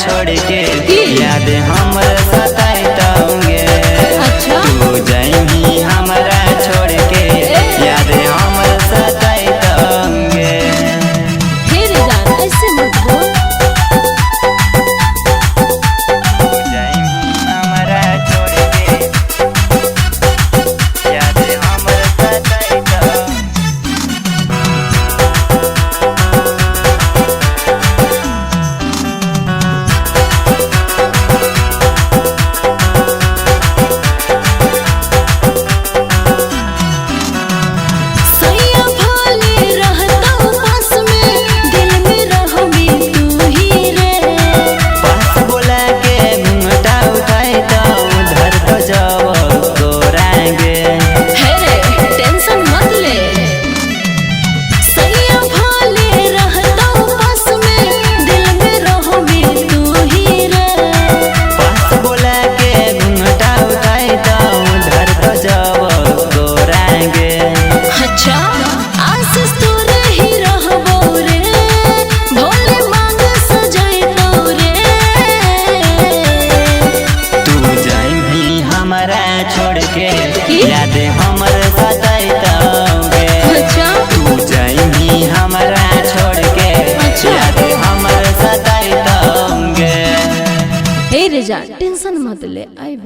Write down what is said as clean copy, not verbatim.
छोड़ के याद हमर सताइतोगे। अच्छा तू जाइबी हमरा छोड़ के याद हमर सताइतोगे। फिर जान ऐसे मत बोल। तू जाइबी हमरा छोड़ के याद हमर सताइतोगे। सैया भले रहता पास में, दिल में रहबी तू ही रे। पास बोला के घूंघटा उठाए तो उधर तो जाओ तोरागे। हे रे टेंशन मत ले। सैया भले रहता पास में, दिल में रहबी तू ही रे। पास बोला के घूंघटा उठाए तो उधर तो जाओ तोरागे। अच्छा आशीष तोरे ही रहबो रे, भोले मांग सजैतो रे। तू जाइबी हमरा छोड़ के याद हमर सताइतोगे। अच्छा तू जाइबी हमरा छोड़ के याद हमर सताइतोगे। हे रे जा टेंशन मत ले, आइबो।